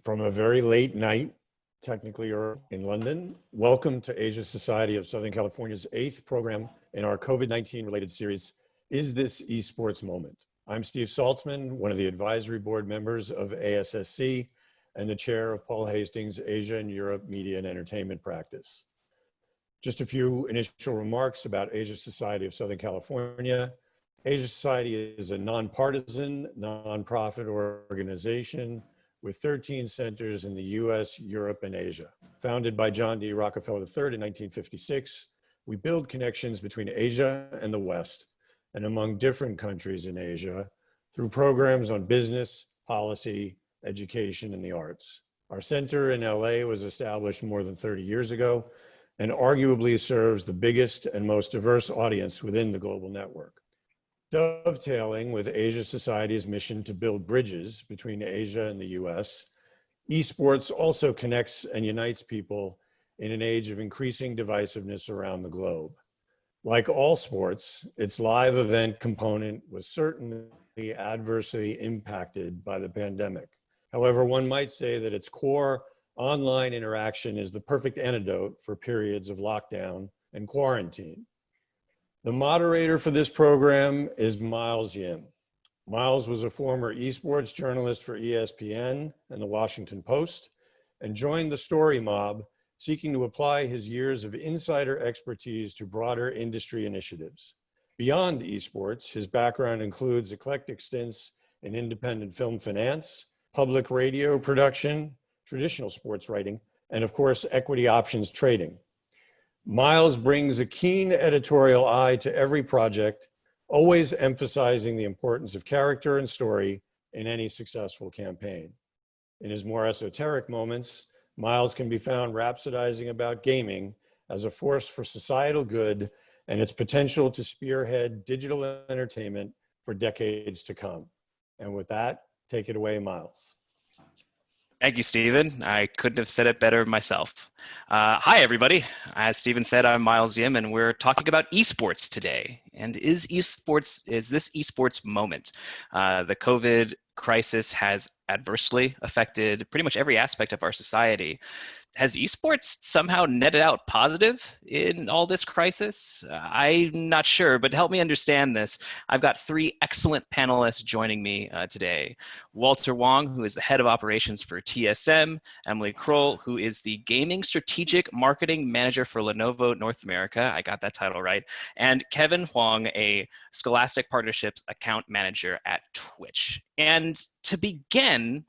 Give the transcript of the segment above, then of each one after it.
From a very late night, technically, or in London, welcome to Asia Society of Southern California's 8th program in our COVID-19 related series, Is This Esports Moment? I'm Steve Saltzman, one of the advisory board members of ASSC and the chair of Paul Hastings' Asia and Europe Media and Entertainment Practice. Just a few initial remarks about Asia Society of Southern California. Asia Society is a nonpartisan, nonprofit organization with 13 centers in the US, Europe, and Asia. Founded by John D. Rockefeller III in 1956, we build connections between Asia and the West and among different countries in Asia through programs on business, policy, education, and the arts. Our center in LA was established more than 30 years ago and arguably serves the biggest and most diverse audience within the global network. Dovetailing with Asia Society's mission to build bridges between Asia and the US, esports also connects and unites people in an age of increasing divisiveness around the globe. Like all sports, its live event component was certainly adversely impacted by the pandemic. However, one might say that its core online interaction is the perfect antidote for periods of lockdown and quarantine. The moderator for this program is Miles Yim. Miles was a former esports journalist for ESPN and the Washington Post and joined the Story Mob, seeking to apply his years of insider expertise to broader industry initiatives. Beyond esports, his background includes eclectic stints in independent film finance, public radio production, traditional sports writing, and of course, equity options trading. Miles brings a keen editorial eye to every project, always emphasizing the importance of character and story in any successful campaign. In his more esoteric moments, Miles can be found rhapsodizing about gaming as a force for societal good and its potential to spearhead digital entertainment for decades to come. And with that, take it away, Miles. Thank you, Stephen. I couldn't have said it better myself. Hi, everybody. As Stephen said, I'm Miles Yim, and we're talking about esports today. And is this esports moment? The COVID crisis has adversely affected pretty much every aspect of our society. Has esports somehow netted out positive in all this crisis? I'm not sure, but to help me understand this, I've got three excellent panelists joining me today. Walter Wang, who is the head of operations for TSM, Emily Krol, who is the gaming strategic marketing manager for Lenovo North America, I got that title right, and Kevin Hoang, a Scholastic Partnerships account manager at Twitch. And to begin,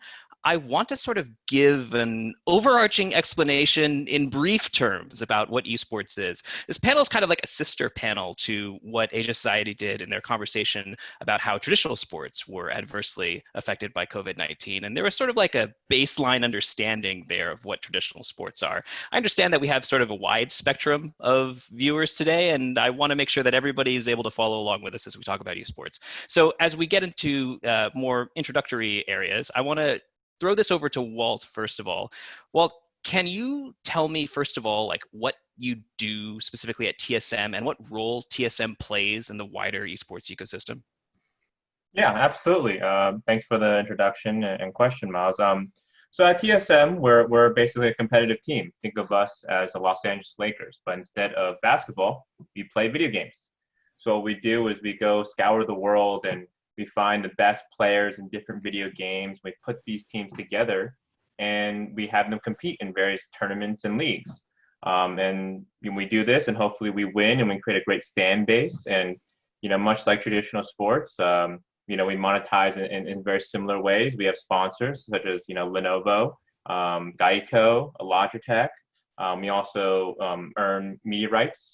I want to sort of give an overarching explanation in brief terms about what esports is. This panel is kind of like a sister panel to what Asia Society did in their conversation about how traditional sports were adversely affected by COVID-19. And there was sort of like a baseline understanding there of what traditional sports are. I understand that we have sort of a wide spectrum of viewers today, and I want to make sure that everybody is able to follow along with us as we talk about esports. So as we get into more introductory areas, I want to throw this over to Walt, first of all. Walt, can you tell me, first of all, like what you do specifically at TSM and what role TSM plays in the wider esports ecosystem? Yeah, absolutely. Thanks for the introduction and question, Miles. So at TSM, we're basically a competitive team. Think of us as the Los Angeles Lakers, but instead of basketball, we play video games. So what we do is we go scour the world and we find the best players in different video games. We put these teams together and we have them compete in various tournaments and leagues. And we do this and hopefully we win and we create a great fan base. And, much like traditional sports, we monetize in very similar ways. We have sponsors such as, Lenovo, Geico, Logitech. We also earn media rights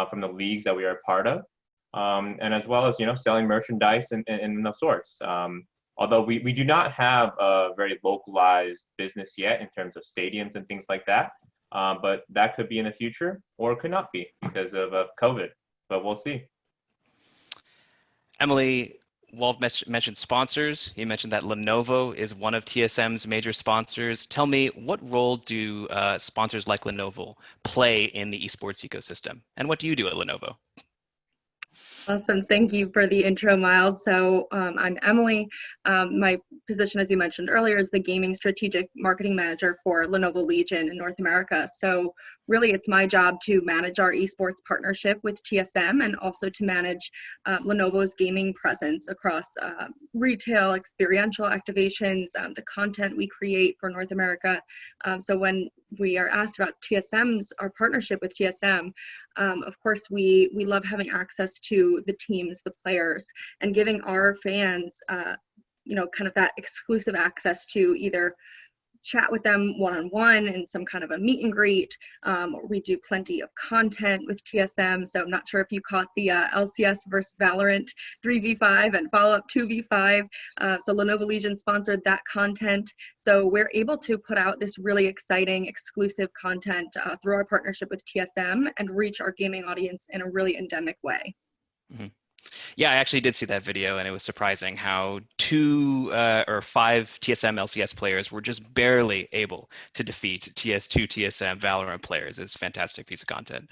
from the leagues that we are a part of. And as well as, selling merchandise and those sorts. Although we do not have a very localized business yet in terms of stadiums and things like that. But that could be in the future or it could not be because of COVID, but we'll see. Emily, Walt mentioned sponsors. You mentioned that Lenovo is one of TSM's major sponsors. Tell me, what role do sponsors like Lenovo play in the esports ecosystem? And what do you do at Lenovo? Awesome. Thank you for the intro, Miles. So I'm Emily. My position, as you mentioned earlier, is the Gaming Strategic Marketing Manager for Lenovo Legion in North America. So really, it's my job to manage our esports partnership with TSM and also to manage Lenovo's gaming presence across retail, experiential activations, the content we create for North America. So when we are asked about our partnership with TSM, of course, we love having access to the teams, the players, and giving our fans, kind of that exclusive access to either chat with them one-on-one in some kind of a meet and greet. We do plenty of content with TSM. So I'm not sure if you caught the LCS versus Valorant 3v5 and follow-up 2v5. So Lenovo Legion sponsored that content. So we're able to put out this really exciting exclusive content through our partnership with TSM and reach our gaming audience in a really endemic way. Mm-hmm. Yeah, I actually did see that video, and it was surprising how 2 or 5 TSM LCS players were just barely able to defeat TS2 TSM Valorant players. It's a fantastic piece of content.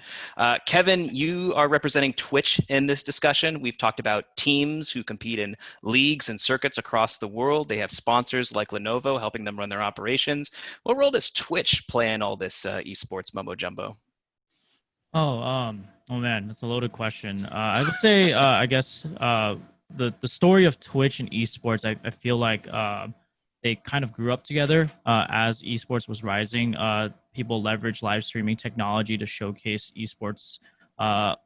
Kevin, you are representing Twitch in this discussion. We've talked about teams who compete in leagues and circuits across the world. They have sponsors like Lenovo helping them run their operations. What role does Twitch play in all this esports mumbo jumbo? Oh man, that's a loaded question. I would say, I guess, the story of Twitch and esports, I feel like they kind of grew up together as esports was rising. People leveraged live streaming technology to showcase esports, all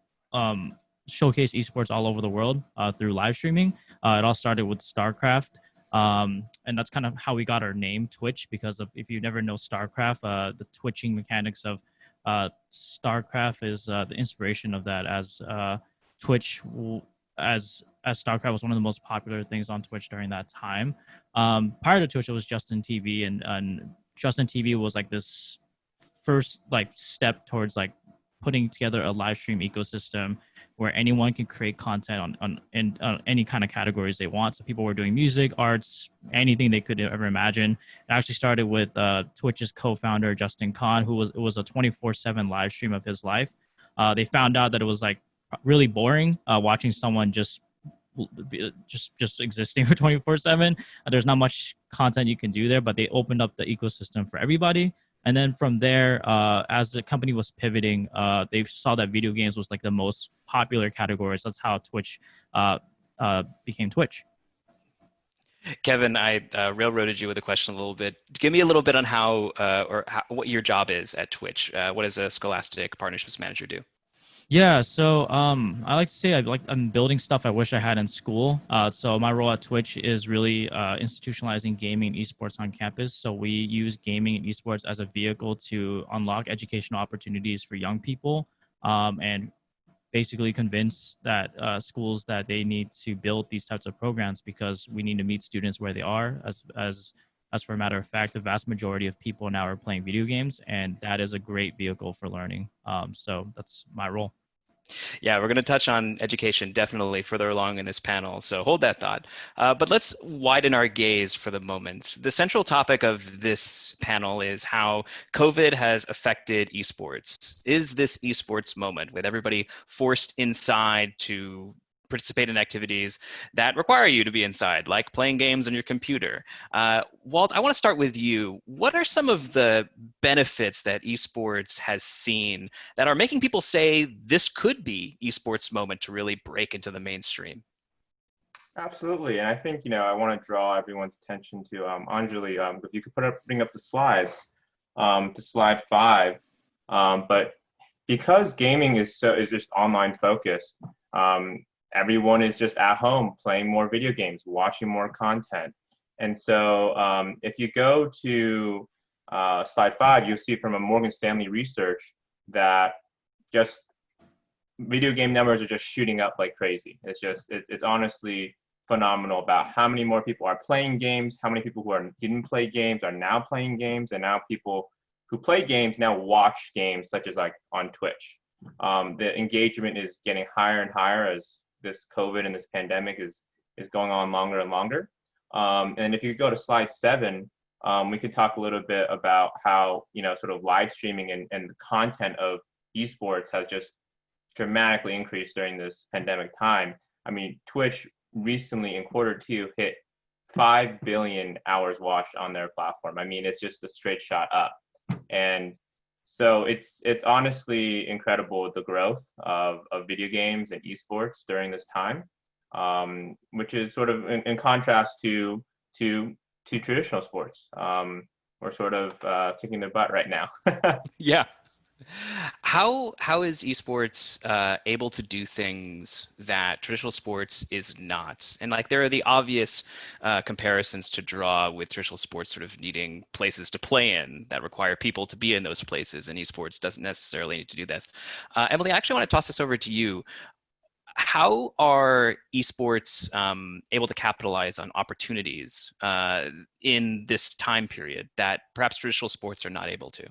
over the world through live streaming. It all started with StarCraft. And that's kind of how we got our name, Twitch, because of, if you never know StarCraft, the twitching mechanics of StarCraft is the inspiration of that, as Twitch, as StarCraft was one of the most popular things on Twitch during that time. Prior to Twitch, it was Justin TV, and Justin TV was like this first step towards putting together a live stream ecosystem where anyone can create content on any kind of categories they want. So people were doing music, arts, anything they could ever imagine. It actually started with Twitch's co-founder, Justin Khan, it was a 24/7 live stream of his life. They found out that it was really boring watching someone just existing for 24/7. There's not much content you can do there, but they opened up the ecosystem for everybody. And then from there, as the company was pivoting, they saw that video games was the most popular category. So that's how Twitch became Twitch. Kevin, I railroaded you with a question a little bit. Give me a little bit on what your job is at Twitch. What does a Scholastic Partnerships Manager do? Yeah, so I like to say I'm building stuff I wish I had in school. So my role at Twitch is really institutionalizing gaming and esports on campus. So we use gaming and esports as a vehicle to unlock educational opportunities for young people, and basically convince that schools that they need to build these types of programs, because we need to meet students where they are. As for a matter of fact, the vast majority of people now are playing video games, and that is a great vehicle for learning. So that's my role. Yeah, we're going to touch on education definitely further along in this panel, so hold that thought. But let's widen our gaze for the moment. The central topic of this panel is how COVID has affected esports. Is this esports moment, with everybody forced inside to participate in activities that require you to be inside, like playing games on your computer? Walt, I want to start with you. What are some of the benefits that esports has seen that are making people say this could be esports moment to really break into the mainstream? Absolutely, and I think I want to draw everyone's attention to Anjali. If you could bring up the slides to slide 5. But because gaming is just online focused, everyone is just at home playing more video games, watching more content. And so if you go to slide 5, you'll see from a Morgan Stanley research that just video game numbers are just shooting up like crazy. It's honestly phenomenal about how many more people are playing games, how many people who didn't play games are now playing games, and now people who play games now watch games, such as on Twitch. The engagement is getting higher and higher as this COVID and this pandemic is going on longer and longer. And if you go to slide 7, we could talk a little bit about how sort of live streaming and the content of esports has just dramatically increased during this pandemic time. I mean, Twitch recently in Q2 hit 5 billion hours watched on their platform. I mean, it's just a straight shot up. And so it's honestly incredible the growth of video games and esports during this time, which is sort of in contrast to traditional sports. We're sort of kicking their butt right now. Yeah. How is esports able to do things that traditional sports is not? And like there are the obvious comparisons to draw with traditional sports sort of needing places to play in that require people to be in those places, and esports doesn't necessarily need to do this. Emily, I actually want to toss this over to you. How are esports able to capitalize on opportunities in this time period that perhaps traditional sports are not able to?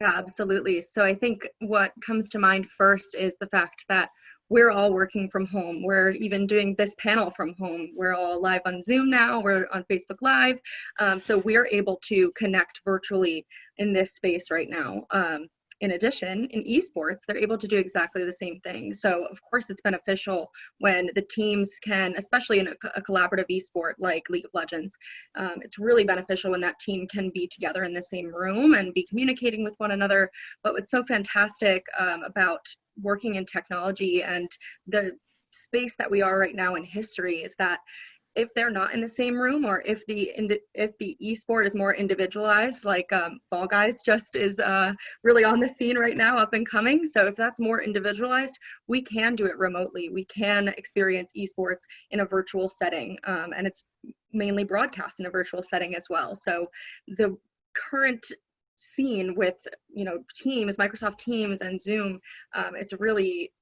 Yeah, absolutely. So I think what comes to mind first is the fact that we're all working from home. We're even doing this panel from home. We're all live on Zoom now. We're on Facebook Live. So we're able to connect virtually in this space right now. In addition, in esports, they're able to do exactly the same thing. So of course it's beneficial when the teams can, especially in a collaborative esport like League of Legends, it's really beneficial when that team can be together in the same room and be communicating with one another. But what's so fantastic about working in technology and the space that we are right now in history is that if they're not in the same room, or if the esport is more individualized, like Fall Guys just is really on the scene right now, up and coming. So if that's more individualized, we can do it remotely. We can experience esports in a virtual setting, and it's mainly broadcast in a virtual setting as well. So the current scene with Teams, Microsoft Teams, and Zoom, it's really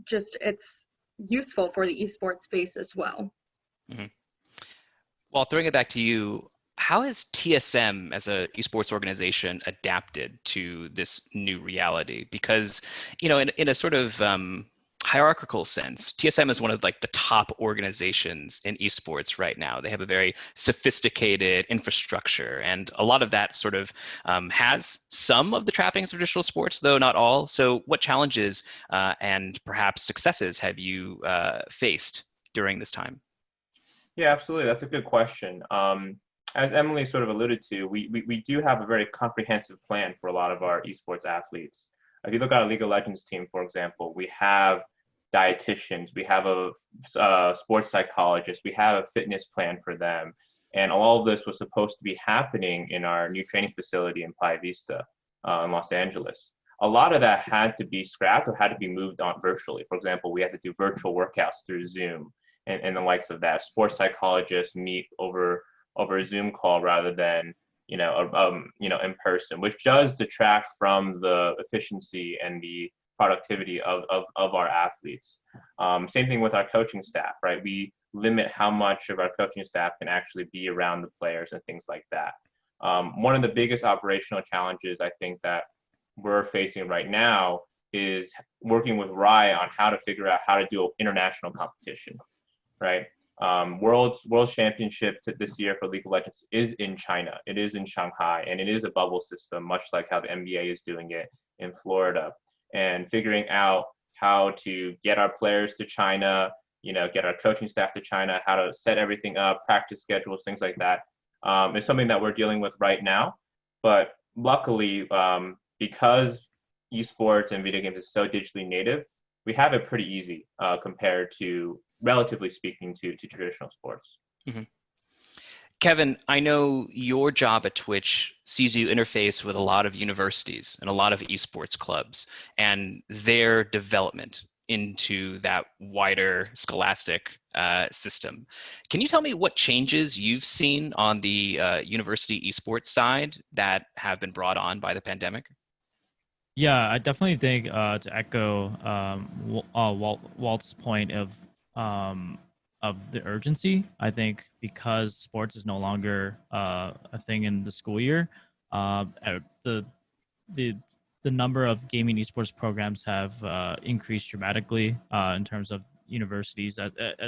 just it's useful for the esports space as well. Mm-hmm. Well, throwing it back to you, how has TSM as a esports organization adapted to this new reality? Because, in a sort of hierarchical sense, TSM is one of like the top organizations in esports right now. They have a very sophisticated infrastructure, and a lot of that sort of has some of the trappings of traditional sports, though not all. So what challenges and perhaps successes have you faced during this time? Yeah, absolutely. That's a good question. As Emily sort of alluded to, we do have a very comprehensive plan for a lot of our esports athletes. If you look at our League of Legends team, for example, we have dietitians, we have a sports psychologist, we have a fitness plan for them. And all of this was supposed to be happening in our new training facility in Playa Vista in Los Angeles. A lot of that had to be scrapped or had to be moved on virtually. For example, we had to do virtual workouts through Zoom. And the likes of that. Sports psychologists meet over a Zoom call rather than in person, which does detract from the efficiency and the productivity of our athletes. Same thing with our coaching staff, right? We limit how much of our coaching staff can actually be around the players and things like that. One of the biggest operational challenges I think that we're facing right now is working with RAI on how to figure out how to do international competition. Right. World Championship this year for League of Legends is in China. It is in Shanghai, and it is a bubble system, much like how the NBA is doing it in Florida. And figuring out how to get our players to China, get our coaching staff to China, how to set everything up, practice schedules, things like that, is something that we're dealing with right now. But luckily, because esports and video games is so digitally native, we have it pretty easy compared to, relatively speaking, to traditional sports. Mm-hmm. Kevin, I know your job at Twitch sees you interface with a lot of universities and a lot of esports clubs and their development into that wider scholastic system. Can you tell me what changes you've seen on the university esports side that have been brought on by the pandemic? Yeah, I definitely think to echo Walt's point of the urgency. I think because sports is no longer a thing in the school year, the number of gaming esports programs have increased dramatically in terms of universities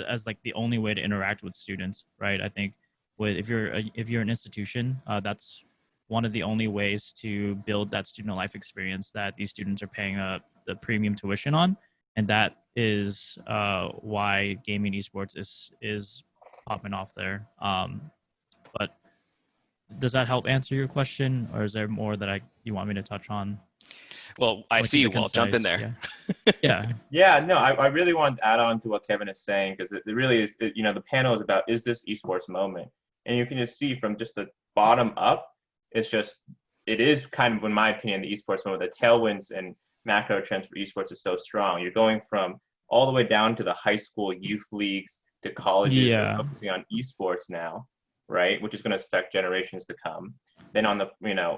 as like the only way to interact with students, right? I think if you're an institution, that's one of the only ways to build that student life experience that these students are paying the premium tuition on, and that is why gaming esports is popping off there. But does that help answer your question, or is there more that you want me to touch on? Well, I see you, Walt. Jump in there. Yeah. Yeah, no, I really wanted to add on to what Kevin is saying, because it really is, the panel is about, is this esports moment? And you can just see from just the bottom up, it is kind of, in my opinion, the esports moment. The tailwinds and macro trends for esports is so strong. You're going from all the way down to the high school youth leagues to colleges that are focusing on esports now, right? Which is going to affect generations to come. Then on the,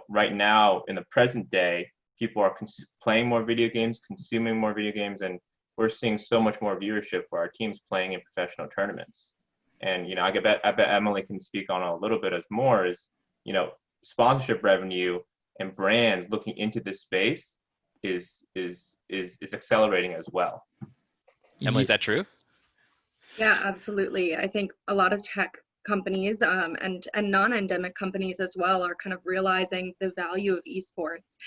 right now in the present day, people are playing more video games, consuming more video games, and we're seeing so much more viewership for our teams playing in professional tournaments. And I bet Emily can speak on a little bit as more is, sponsorship revenue and brands looking into this space is accelerating as well. Emily, is that true? Yeah, absolutely. I think a lot of tech companies and non-endemic companies as well are kind of realizing the value of esports.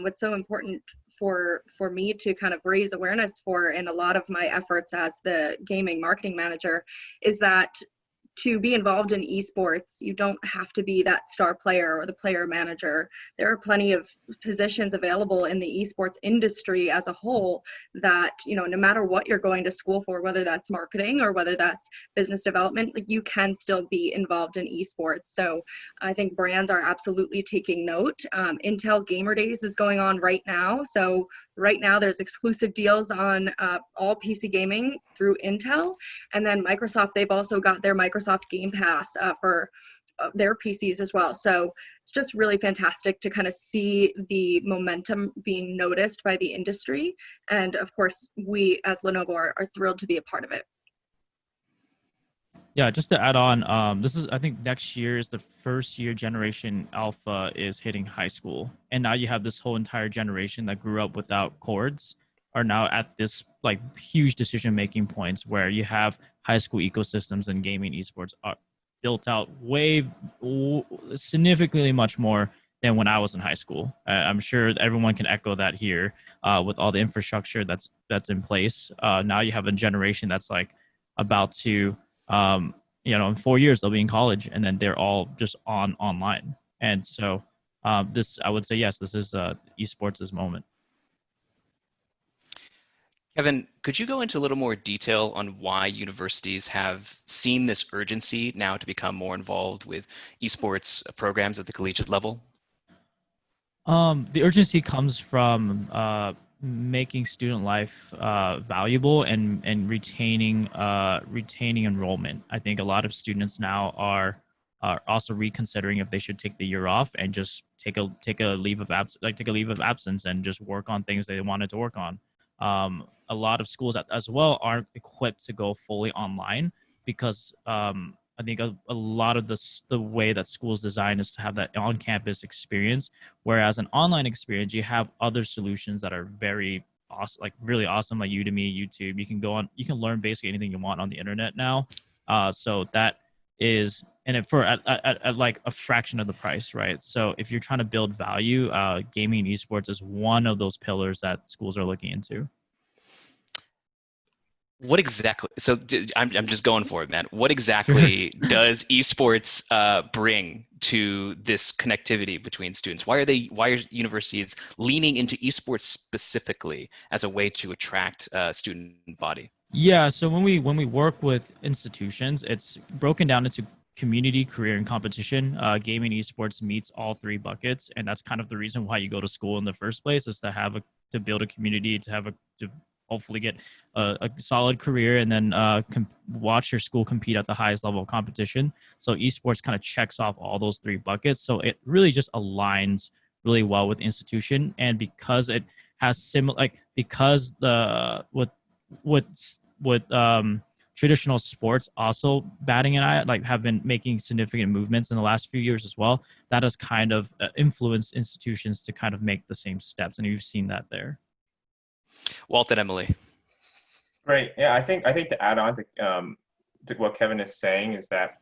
What's so important for me to kind of raise awareness for in a lot of my efforts as the gaming marketing manager is that to be involved in esports, you don't have to be that star player or the player manager. There are plenty of positions available in the esports industry as a whole that, no matter what you're going to school for, whether that's marketing or whether that's business development, you can still be involved in esports. So I think brands are absolutely taking note. Intel Gamer Days is going on right now. So right now there's exclusive deals on all PC gaming through Intel. And then Microsoft, they've also got their Microsoft Game Pass for their PCs as well. So it's just really fantastic to kind of see the momentum being noticed by the industry. And of course, we as Lenovo are thrilled to be a part of it. Yeah, just to add on, I think next year is the first year Generation Alpha is hitting high school. And now you have this whole entire generation that grew up without cords are now at this like huge decision-making points where you have high school ecosystems and gaming esports are built out significantly much more than when I was in high school. I'm sure everyone can echo that here with all the infrastructure that's in place. Now you have a generation that's like about to in 4 years they'll be in college and then they're all just online. And so this, I would say, yes, this is esports' moment. Kevin, could you go into a little more detail on why universities have seen this urgency now to become more involved with esports programs at the collegiate level? The urgency comes from making student life valuable and retaining enrollment. I think a lot of students now are also reconsidering if they should take the year off and just take a leave of absence and just work on things they wanted to work on. A lot of schools as well aren't equipped to go fully online because I think a lot of the way that schools design is to have that on-campus experience, whereas an online experience, you have other solutions that are very awesome, like really awesome, like Udemy, YouTube. You can learn basically anything you want on the internet now. So that is, and at like a fraction of the price, right? So if you're trying to build value, gaming and esports is one of those pillars that schools are looking into. What exactly? So I'm just going for it, man. What exactly does esports bring to this connectivity between students? Why are universities leaning into esports specifically as a way to attract student body? Yeah, so when we work with institutions, it's broken down into community, career, and competition. Gaming esports meets all three buckets, and that's kind of the reason why you go to school in the first place, is to build a community, to hopefully get a solid career, and then watch your school compete at the highest level of competition. So esports kind of checks off all those three buckets. So it really just aligns really well with the institution, and because it has because with traditional sports also batting an eye, like have been making significant movements in the last few years as well, that has kind of influenced institutions to kind of make the same steps, and you've seen that there. Walt and Emily. Great. Yeah, I think to add on to what Kevin is saying is that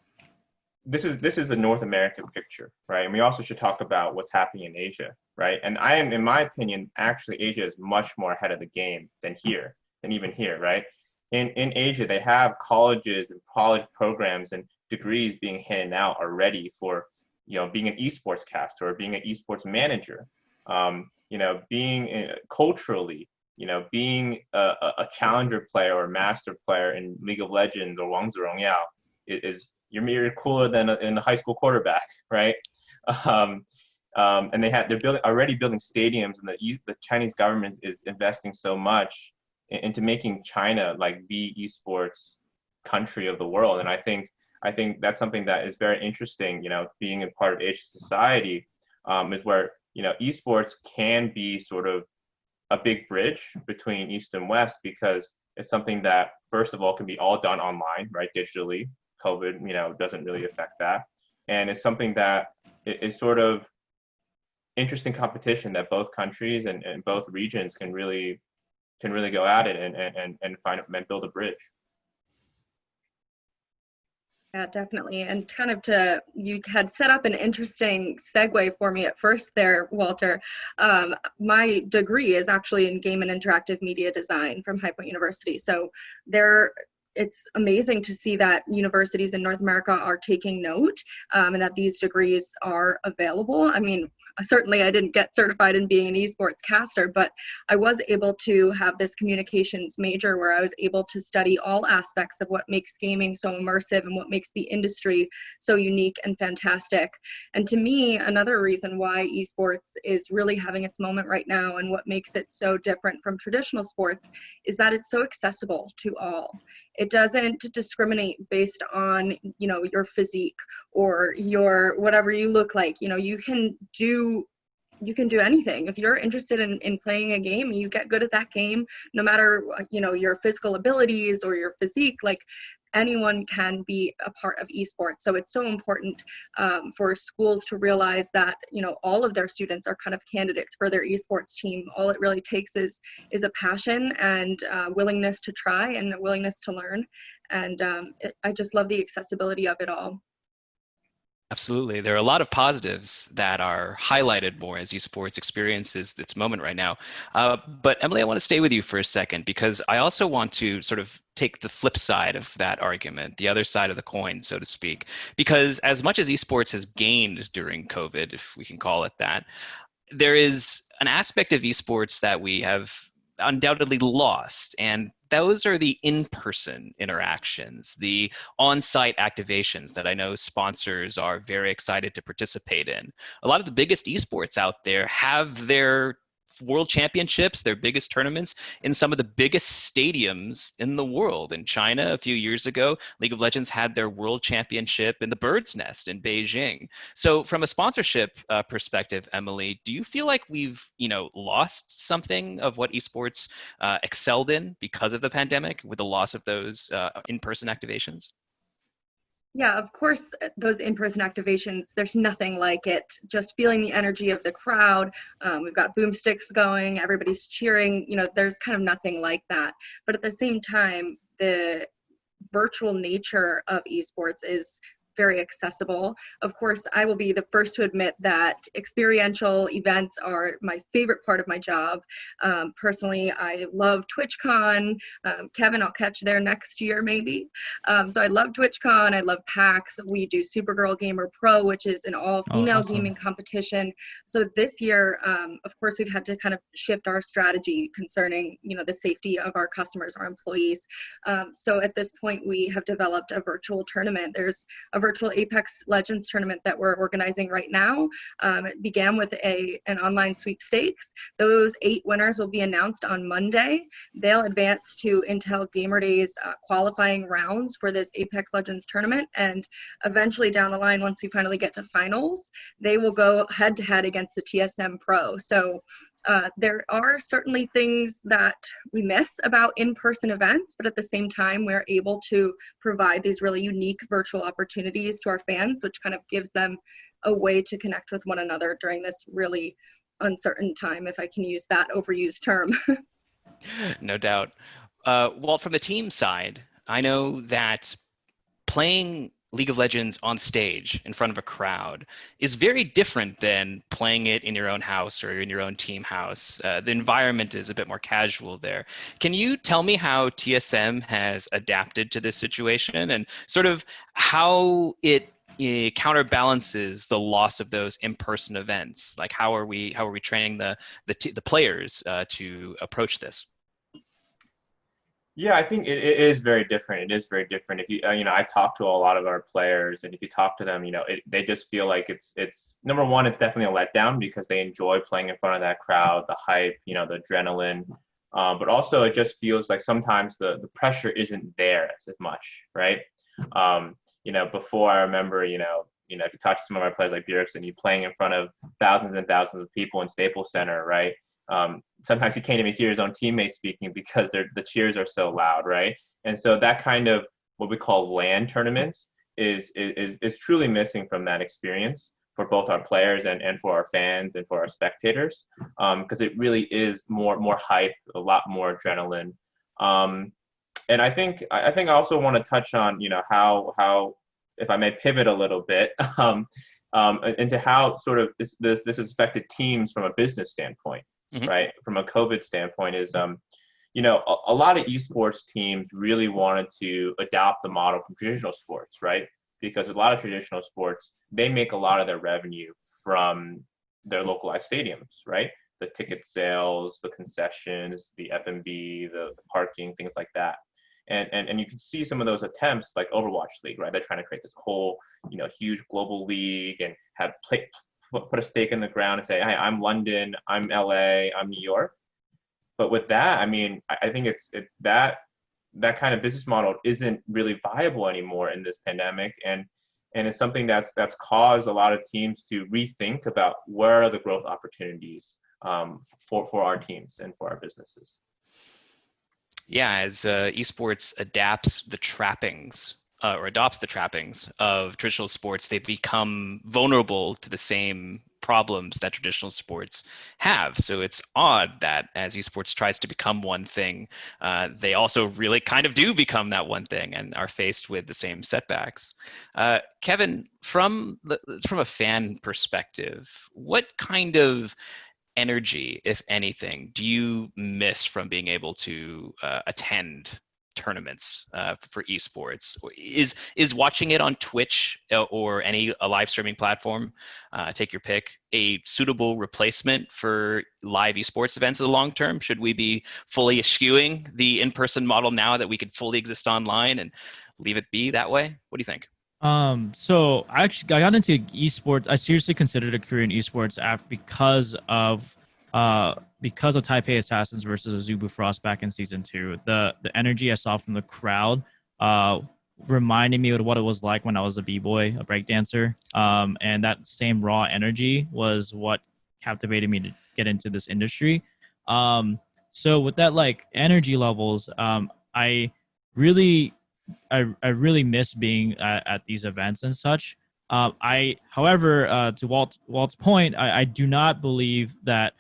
this is a North American picture, right? And we also should talk about what's happening in Asia, right? And I am, in my opinion, actually Asia is much more ahead of the game than even here, right? In Asia, they have colleges and college programs and degrees being handed out already for, being an esports caster or being an esports manager, being culturally, being a challenger player or master player in League of Legends or Wang Jr is you're cooler than in the high school quarterback, right? And they're already building stadiums, and the Chinese government is investing so much into making China like the esports country of the world. And I think that's something that is very interesting. Being a part of Asian society is where esports can be sort of a big bridge between East and West, because it's something that, first of all, can be all done online, right, digitally. COVID, doesn't really affect that. And it's something that is sort of interesting competition that both countries and both regions can really go at it and build a bridge. Yeah, definitely. And kind of you had set up an interesting segue for me at first there, Walter. My degree is actually in game and interactive media design from High Point University. So it's amazing to see that universities in North America are taking note, and that these degrees are available. I mean, certainly I didn't get certified in being an esports caster, but I was able to have this communications major where I was able to study all aspects of what makes gaming so immersive and what makes the industry so unique and fantastic. And to me, another reason why esports is really having its moment right now and what makes it so different from traditional sports is that it's so accessible to all. It doesn't discriminate based on, your physique or your whatever you look like. You can do anything. If you're interested in playing a game, you get good at that game, no matter, your physical abilities or your physique, like anyone can be a part of esports. So it's so important for schools to realize that, all of their students are kind of candidates for their esports team. All it really takes is a passion and willingness to try and a willingness to learn. And I just love the accessibility of it all. Absolutely. There are a lot of positives that are highlighted more as esports experiences this moment right now. But Emily, I want to stay with you for a second, because I also want to sort of take the flip side of that argument, the other side of the coin, so to speak. Because as much as esports has gained during COVID, if we can call it that, there is an aspect of esports that we have undoubtedly lost, and those are the in-person interactions, the on-site activations that I know sponsors are very excited to participate in. A lot of the biggest esports out there have their world championships, their biggest tournaments, in some of the biggest stadiums in the world. In China, a few years ago, League of Legends had their world championship in the Bird's Nest in Beijing. So from a sponsorship perspective, Emily, do you feel like we've lost something of what esports excelled in because of the pandemic, with the loss of those in-person activations? Yeah, of course, those in-person activations, there's nothing like it. Just feeling the energy of the crowd. We've got boomsticks going, everybody's cheering, there's kind of nothing like that. But at the same time, the virtual nature of esports is very accessible. Of course, I will be the first to admit that experiential events are my favorite part of my job. Personally, I love TwitchCon. Kevin, I'll catch you there next year, maybe. So I love TwitchCon. I love PAX. We do Supergirl Gamer Pro, which is an all-female awesome. gaming competition. So this year, of course, we've had to kind of shift our strategy concerning, the safety of our customers, our employees. So at this point, we have developed a virtual tournament. There's a virtual Apex Legends tournament that we're organizing right now. It began with an online sweepstakes. Those 8 winners will be announced on Monday. They'll advance to Intel Gamer Days qualifying rounds for this Apex Legends tournament, and eventually down the line, once we finally get to finals, they will go head-to-head against the TSM Pro. So there are certainly things that we miss about in-person events, but at the same time, we're able to provide these really unique virtual opportunities to our fans, which kind of gives them a way to connect with one another during this really uncertain time, if I can use that overused term. No doubt. Walt, from the team side, I know that playing League of Legends on stage in front of a crowd is very different than playing it in your own house or in your own team house. The environment is a bit more casual there. Can you tell me how TSM has adapted to this situation and sort of how it counterbalances the loss of those in-person events? Like how are we training the players to approach this? Yeah, I think it is very different. It is very different. If you, I talk to a lot of our players, and if you talk to them, they just feel like it's number one, it's definitely a letdown because they enjoy playing in front of that crowd, the hype, the adrenaline. But also, it just feels like sometimes the pressure isn't there as much, right? Before I remember, if you talk to some of our players like Bjergsen, you playing in front of thousands and thousands of people in Staples Center, right? Sometimes he can't even hear his own teammates speaking because the cheers are so loud, right? And so that kind of what we call LAN tournaments is truly missing from that experience for both our players and for our fans and for our spectators, because it really is more hype, a lot more adrenaline. And I think I also want to touch on how if I may pivot a little bit into how sort of this has affected teams from a business standpoint. Mm-hmm. Right, from a COVID standpoint, is a lot of esports teams really wanted to adopt the model from traditional sports, right? Because a lot of traditional sports, they make a lot of their revenue from their localized stadiums, right? The ticket sales, the concessions, the F&B, the parking, things like that. And you can see some of those attempts, like Overwatch League, right? They're trying to create this whole, huge global league and have put a stake in the ground and say, hey, I'm London, I'm LA, I'm New York. But with that, I mean, I think that kind of business model isn't really viable anymore in this pandemic, and it's something that's caused a lot of teams to rethink about where are the growth opportunities for our teams and for our businesses. Yeah, as esports adapts the trappings or adopts the trappings of traditional sports, they become vulnerable to the same problems that traditional sports have. So it's odd that as esports tries to become one thing, they also really kind of do become that one thing and are faced with the same setbacks. Kevin, from a fan perspective, what kind of energy, if anything, do you miss from being able to attend tournaments for esports? Is watching it on Twitch or a live streaming platform, take your pick, a suitable replacement for live esports events in the long term? Should we be fully eschewing the in-person model now that we could fully exist online and leave it be that way? What do you think? So I got into esports. I seriously considered a career in esports because of Taipei Assassins versus Azubu Frost back in season 2. The energy I saw from the crowd reminded me of what it was like when I was a b-boy, a breakdancer. And that same raw energy was what captivated me to get into this industry. So with that like energy levels, I really miss being at these events and such. However, to Walt's point, I do not believe that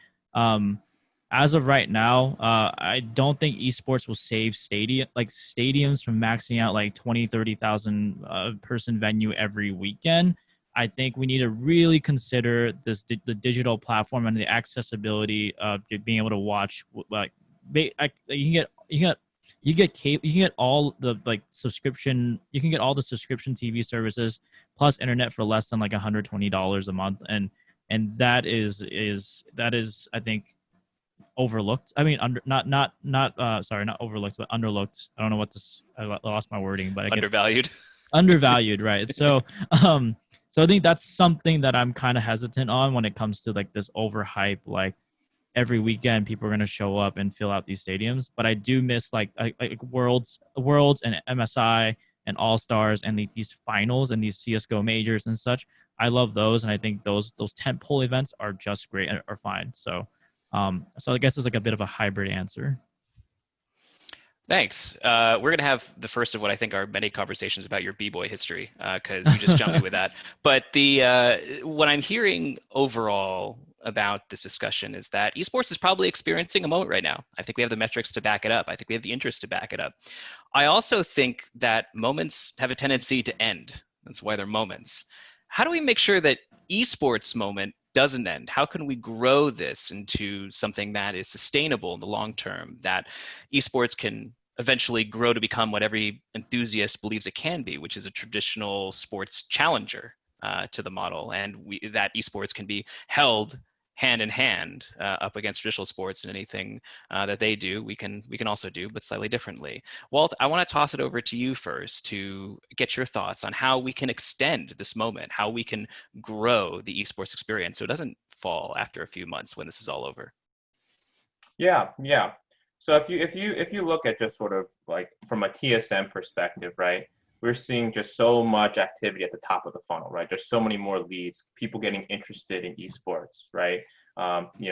as of right now, I don't think esports will save stadiums from maxing out like 20,000-30,000 person venue every weekend. I think we need to really consider the digital platform and the accessibility of being able to watch. Like, you can get all the like subscription. You can get all the subscription TV services plus internet for less than like $120 a month, and that is I think overlooked. I mean, not overlooked, but underlooked. I don't know what this. I lost my wording, but undervalued, right? So, so I think that's something that I'm kind of hesitant on when it comes to like this overhype, like every weekend people are going to show up and fill out these stadiums. But I do miss like Worlds and MSI and All Stars and these finals and these CS:GO majors and such. I love those, and I think those tentpole events are just great and are fine. So, so I guess it's like a bit of a hybrid answer. Thanks. We're going to have the first of what I think are many conversations about your b-boy history, because you just jumped me with that. But what I'm hearing overall about this discussion is that esports is probably experiencing a moment right now. I think we have the metrics to back it up. I think we have the interest to back it up. I also think that moments have a tendency to end. That's why they're moments. How do we make sure that esports moment doesn't end? How can we grow this into something that is sustainable in the long term, that esports can eventually grow to become what every enthusiast believes it can be, which is a traditional sports challenger to the model, and that esports can be held hand in hand up against traditional sports, and anything that they do, we can also do, but slightly differently. Walt, I want to toss it over to you first to get your thoughts on how we can extend this moment, how we can grow the esports experience so it doesn't fall after a few months when this is all over. Yeah, yeah. So if you look at just sort of like from a TSM perspective, right? We're seeing just so much activity at the top of the funnel, right? There's so many more leads, people getting interested in esports, right?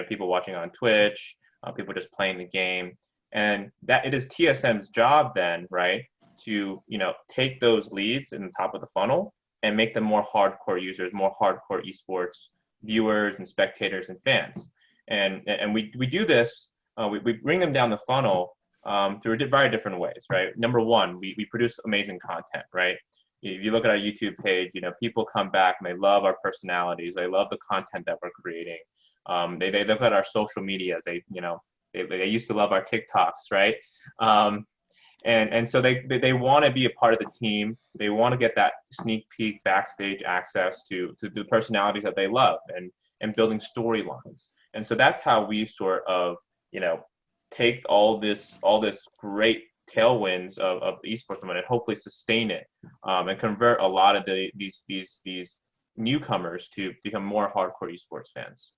People watching on Twitch, people just playing the game, and that it is TSM's job then, right, to take those leads in the top of the funnel and make them more hardcore users, more hardcore esports viewers and spectators and fans, and we do this. We bring them down the funnel through very different ways, right? Number one, we produce amazing content, right? If you look at our YouTube page, people come back and they love our personalities. They love the content that we're creating. They look at our social medias. They used to love our TikToks, right? And so they want to be a part of the team. They want to get that sneak peek backstage access to the personalities that they love and building storylines. And so that's how we sort of take all this great tailwinds of the esports movement and hopefully sustain it and convert a lot of these newcomers to become more hardcore esports fans.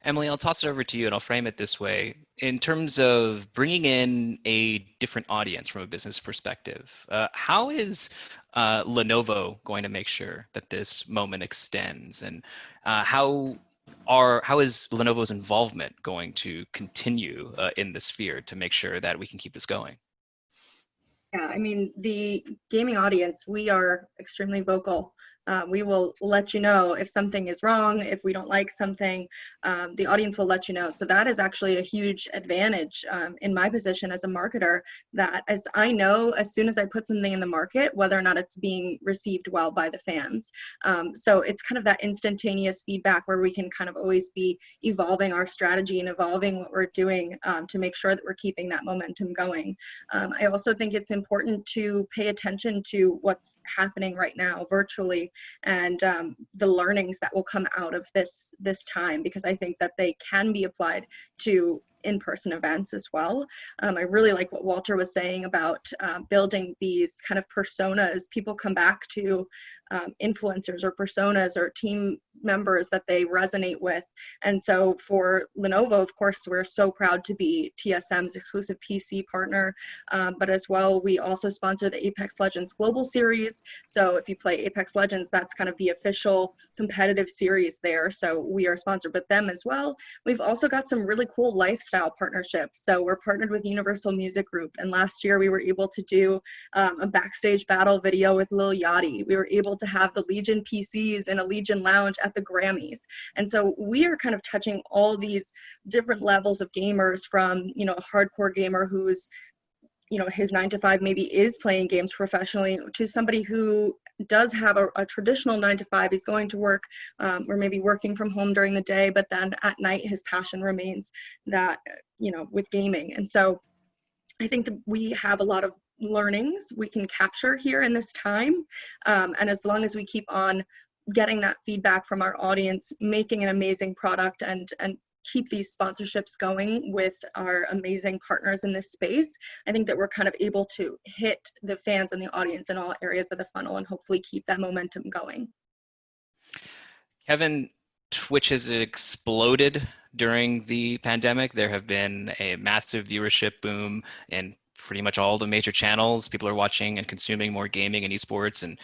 Emily, I'll toss it over to you, and I'll frame it this way. In terms of bringing in a different audience from a business perspective, how is Lenovo going to make sure that this moment extends, and how is Lenovo's involvement going to continue in the sphere to make sure that we can keep this going? Yeah, I mean, the gaming audience, we are extremely vocal. We will let you know if something is wrong, if we don't like something, the audience will let you know. So that is actually a huge advantage in my position as a marketer, that as I know, as soon as I put something in the market, whether or not it's being received well by the fans. So it's kind of that instantaneous feedback where we can kind of always be evolving our strategy and evolving what we're doing to make sure that we're keeping that momentum going. I also think it's important to pay attention to what's happening right now virtually, and the learnings that will come out of this time, because I think that they can be applied to in-person events as well. I really like what Walter was saying about building these kind of personas. People come back to influencers or personas or team members that they resonate with. And so for Lenovo, of course, we're so proud to be TSM's exclusive PC partner, but as well, we also sponsor the Apex Legends Global Series. So if you play Apex Legends, that's kind of the official competitive series there. So we are sponsored with them as well. We've also got some really cool lifestyle partnerships. So we're partnered with Universal Music Group, and last year we were able to do a backstage battle video with Lil Yachty. We were able to have the Legion PCs in a Legion lounge at the Grammys. And so we are kind of touching all these different levels of gamers, from, a hardcore gamer who's, his 9 to 5 maybe is playing games professionally, to somebody who does have a traditional 9 to 5. He's going to work or maybe working from home during the day, but then at night his passion remains that, with gaming. And so I think that we have a lot of learnings we can capture here in this time. And as long as we keep on getting that feedback from our audience, making an amazing product, and keep these sponsorships going with our amazing partners in this space, I think that we're kind of able to hit the fans and the audience in all areas of the funnel and hopefully keep that momentum going. Kevin, Twitch has exploded during the pandemic. There have been a massive viewership boom in pretty much all the major channels. People are watching and consuming more gaming and esports and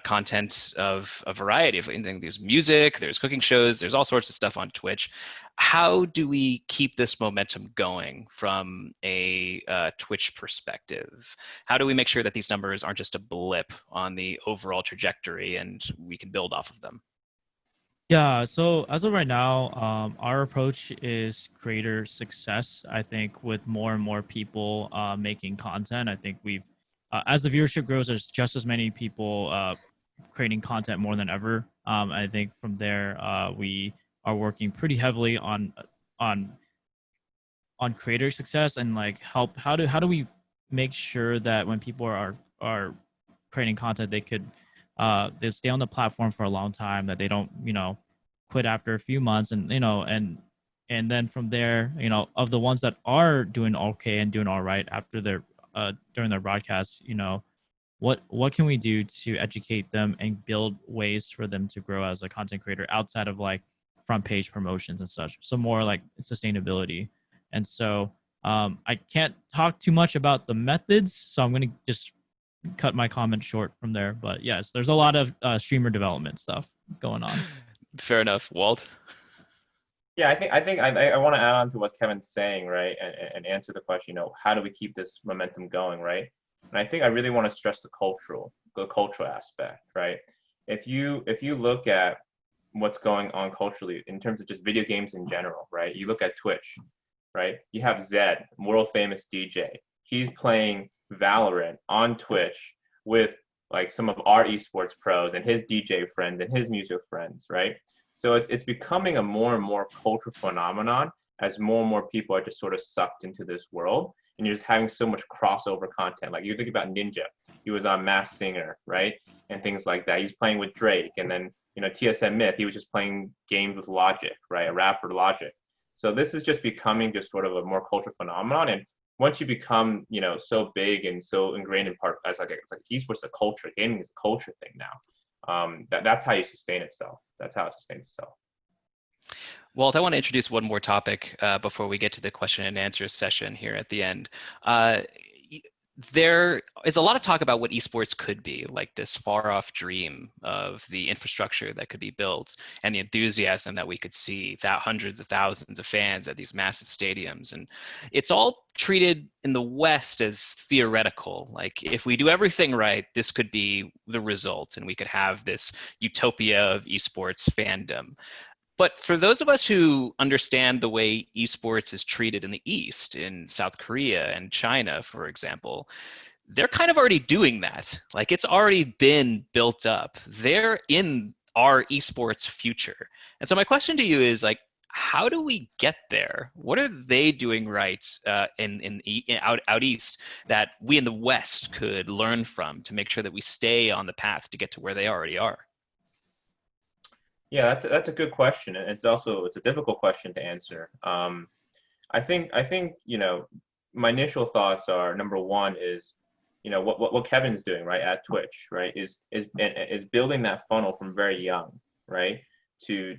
content of a variety of things. There's music, there's cooking shows, there's all sorts of stuff on Twitch. How do we keep this momentum going from a Twitch perspective? How do we make sure that these numbers aren't just a blip on the overall trajectory and we can build off of them? Yeah, so as of right now, our approach is creator success. I think with more and more people making content, I think we've as the viewership grows, there's just as many people creating content more than ever. I think from there, we are working pretty heavily on creator success and like help. How do we make sure that when people are creating content, they stay on the platform for a long time, that they don't quit after a few months, and and then from there, of the ones that are doing okay and doing all right after their during their broadcasts, what can we do to educate them and build ways for them to grow as a content creator outside of like front page promotions and such? So more like sustainability. And so I can't talk too much about the methods, so I'm going to just cut my comment short from there. But yes, there's a lot of streamer development stuff going on. Fair enough. Walt? Yeah, I want to add on to what Kevin's saying, right, and answer the question, how do we keep this momentum going, right? And I think I really want to stress the cultural aspect, right? If you look at what's going on culturally in terms of just video games in general, right? You look at Twitch, right? You have Zed, world famous DJ. He's playing Valorant on Twitch with like some of our esports pros and his DJ friends and his music friends, right? So it's becoming a more and more cultural phenomenon as more and more people are just sort of sucked into this world, and you're just having so much crossover content. Like you think about Ninja, he was on Masked Singer, right? And things like that. He's playing with Drake, and then TSM Myth, he was just playing games with Logic, right? A rapper Logic. So this is just becoming just sort of a more cultural phenomenon. And once you become, so big and so ingrained in part as it's like esports, a culture, gaming is a culture thing now. That's how you sustain itself. That's how it sustains itself. Walt, I want to introduce one more topic before we get to the question and answer session here at the end. There is a lot of talk about what esports could be, like this far-off dream of the infrastructure that could be built and the enthusiasm that we could see, that hundreds of thousands of fans at these massive stadiums. And it's all treated in the West as theoretical. Like if we do everything right, this could be the result and we could have this utopia of esports fandom. But for those of us who understand the way esports is treated in the East, in South Korea and China, for example, they're kind of already doing that. Like it's already been built up. They're in our esports future. And so my question to you is like, how do we get there? What are they doing right out east that we in the West could learn from to make sure that we stay on the path to get to where they already are? Yeah, that's a good question, and it's a difficult question to answer. I think my initial thoughts are, number one is what Kevin's doing right at Twitch, right, is building that funnel from very young, right, to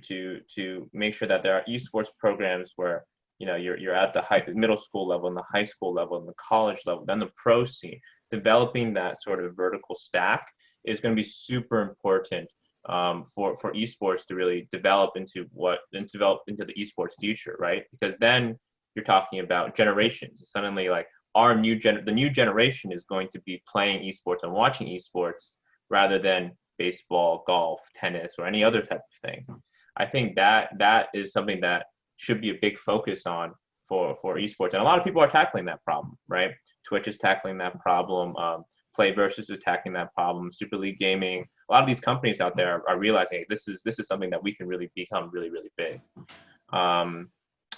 make sure that there are esports programs where you're at the middle school level and the high school level and the college level, then the pro scene. Developing that sort of vertical stack is going to be super important for esports to really develop into the esports future, right? Because then you're talking about generations. Suddenly, like the new generation is going to be playing esports and watching esports rather than baseball, golf, tennis, or any other type of thing. I think that is something that should be a big focus on for esports, and a lot of people are tackling that problem, right? Twitch is tackling that problem. Play Versus is tackling that problem. Super League Gaming, a lot of these companies out there are realizing, hey, this is something that we can really become really, really big. And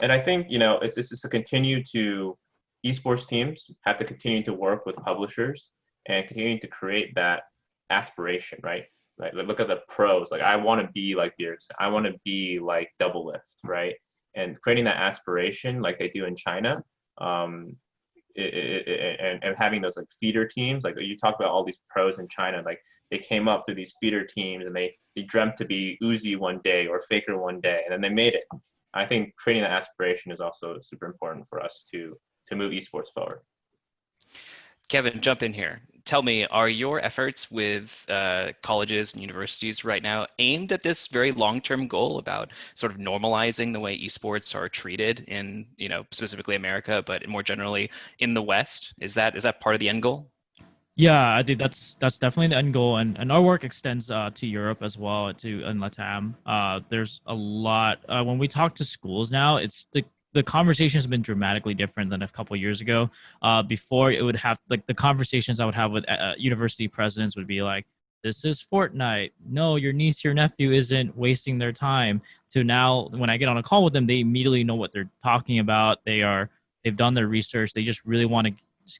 I think it's just to continue to esports teams have to continue to work with publishers and continue to create that aspiration, right? Like look at the pros. Like I want to be like Beards. I want to be like Double Lift, right? And creating that aspiration like they do in China. And having those like feeder teams, like you talk about all these pros in China, like they came up through these feeder teams and they dreamt to be Uzi one day or Faker one day, and then they made it. I think creating that aspiration is also super important for us to move esports forward. Kevin, jump in here. Tell me, are your efforts with colleges and universities right now aimed at this very long-term goal about sort of normalizing the way esports are treated in, specifically America, but more generally in the West? Is that part of the end goal? Yeah, I think that's definitely the end goal, and our work extends to Europe as well, and LATAM. There's a lot when we talk to schools now. It's the conversations have been dramatically different than a couple years ago. Before, it would have like the conversations I would have with university presidents would be like, this is Fortnite. No, your niece, your nephew isn't wasting their time. To now, when I get on a call with them, they immediately know what they're talking about. They've done their research. They just really want to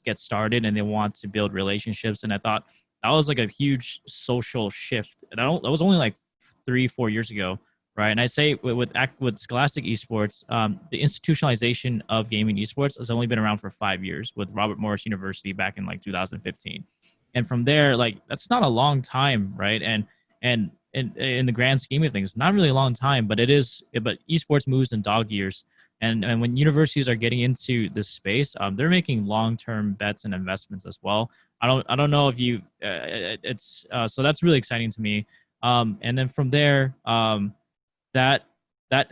get started and they want to build relationships. And I thought that was like a huge social shift. And that was only like 3-4 years ago, right? And I say with Scholastic Esports, the institutionalization of gaming esports has only been around for 5 years with Robert Morris University back in like 2015. And from there, like that's not a long time, right? And in the grand scheme of things, not really a long time, but it is. But esports moves in dog years, and when universities are getting into this space, they're making long-term bets and investments as well. I don't know if you, it's so that's really exciting to me. And then from there, that that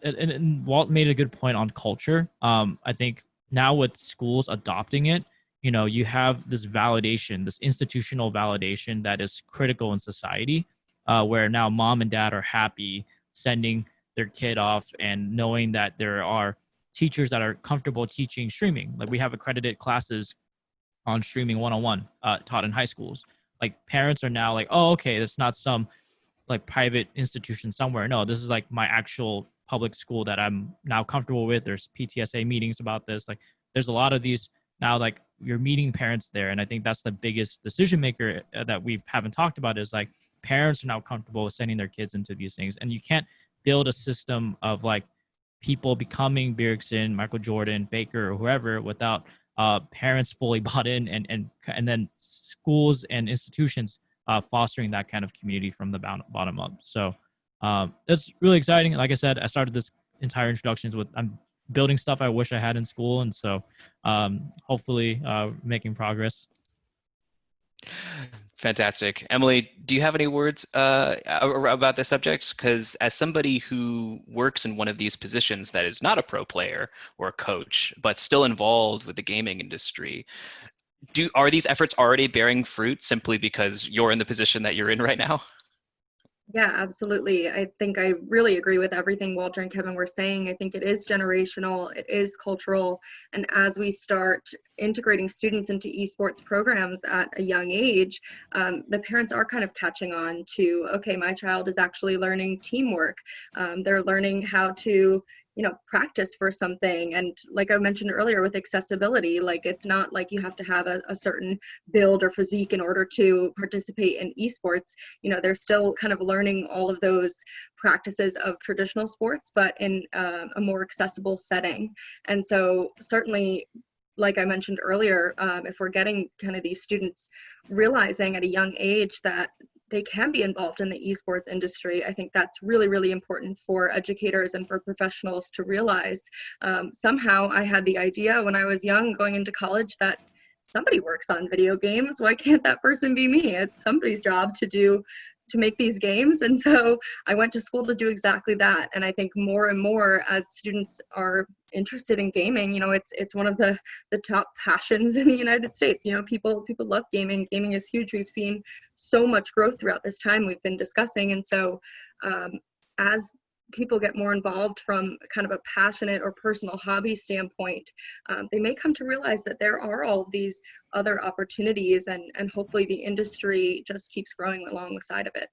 and Walt made a good point on culture. I think now with schools adopting it, you have this validation, this institutional validation that is critical in society, where now mom and dad are happy sending their kid off and knowing that there are teachers that are comfortable teaching streaming. Like we have accredited classes on streaming 101 taught in high schools. Like parents are now like, oh, okay, that's not some like private institution somewhere. No, this is like my actual public school that I'm now comfortable with. There's PTSA meetings about this. Like there's a lot of these now, like you're meeting parents there. And I think that's the biggest decision maker that we haven't talked about is like parents are now comfortable with sending their kids into these things. And you can't build a system of like people becoming Bjergsen, Michael Jordan, Faker, or whoever without parents fully bought in and then schools and institutions fostering that kind of community from the bottom up. So it's really exciting. Like I said, I started this entire introductions with I'm building stuff I wish I had in school. And so hopefully making progress. Fantastic. Emily, do you have any words about this subject? Because as somebody who works in one of these positions that is not a pro player or a coach, but still involved with the gaming industry, are these efforts already bearing fruit simply because you're in the position that you're in right now? Yeah, absolutely. I think I really agree with everything Walter and Kevin were saying. I think it is generational, it is cultural, and as we start integrating students into esports programs at a young age, the parents are kind of catching on to, okay, my child is actually learning teamwork. They're learning how to practice for something. And like I mentioned earlier with accessibility, like it's not like you have to have a certain build or physique in order to participate in esports. They're still kind of learning all of those practices of traditional sports, but in a more accessible setting. And so certainly, like I mentioned earlier, if we're getting kind of these students realizing at a young age that they can be involved in the esports industry, I think that's really, really important for educators and for professionals to realize. Somehow I had the idea when I was young going into college that somebody works on video games. Why can't that person be me? It's somebody's job to make these games. And so I went to school to do exactly that. And I think more and more as students are interested in gaming, it's one of the top passions in the United States. People love gaming. Gaming is huge. We've seen so much growth throughout this time we've been discussing. And so as people get more involved from kind of a passionate or personal hobby standpoint, they may come to realize that there are all these other opportunities, and hopefully the industry just keeps growing alongside of it.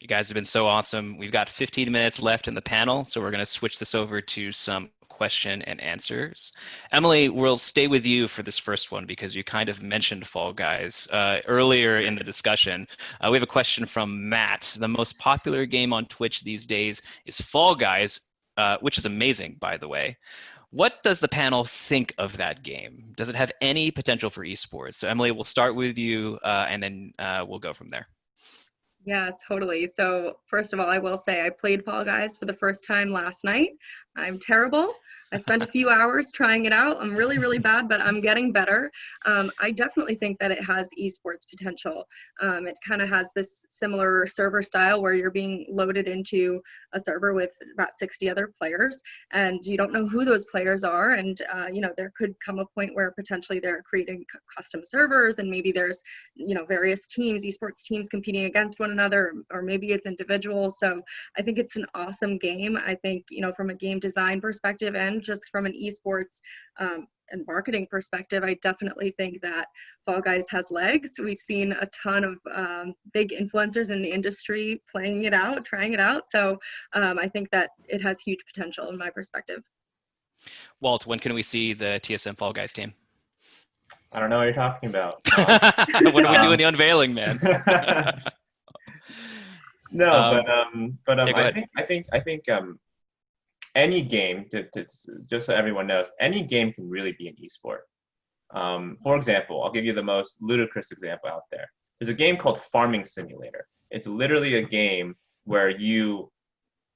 You guys have been so awesome. We've got 15 minutes left in the panel, so we're going to switch this over to some question and answers. Emily, we'll stay with you for this first one because you kind of mentioned Fall Guys earlier in the discussion. We have a question from Matt. The most popular game on Twitch these days is Fall Guys, which is amazing, by the way. What does the panel think of that game? Does it have any potential for esports? So Emily, we'll start with you and then we'll go from there. Yeah, totally. So first of all, I will say I played Fall Guys for the first time last night. I'm terrible. I spent a few hours trying it out. I'm really, really bad, but I'm getting better. I definitely think that it has esports potential. It kind of has this similar server style where you're being loaded into a server with about 60 other players, and you don't know who those players are. And, there could come a point where potentially they're creating custom servers, and maybe there's, various teams, esports teams competing against one another, or maybe it's individuals. So I think it's an awesome game. I think, from a game design perspective and just from an esports and marketing perspective, I definitely think that Fall Guys has legs. We've seen a ton of big influencers in the industry playing it out, trying it out. So I think that it has huge potential in my perspective. Walt, when can we see the TSM Fall Guys team? I don't know what you're talking about. When are we doing the unveiling, man? No, but yeah, I think any game, just so everyone knows, any game can really be an esport. For example, I'll give you the most ludicrous example out there. There's a game called Farming Simulator. It's literally a game where you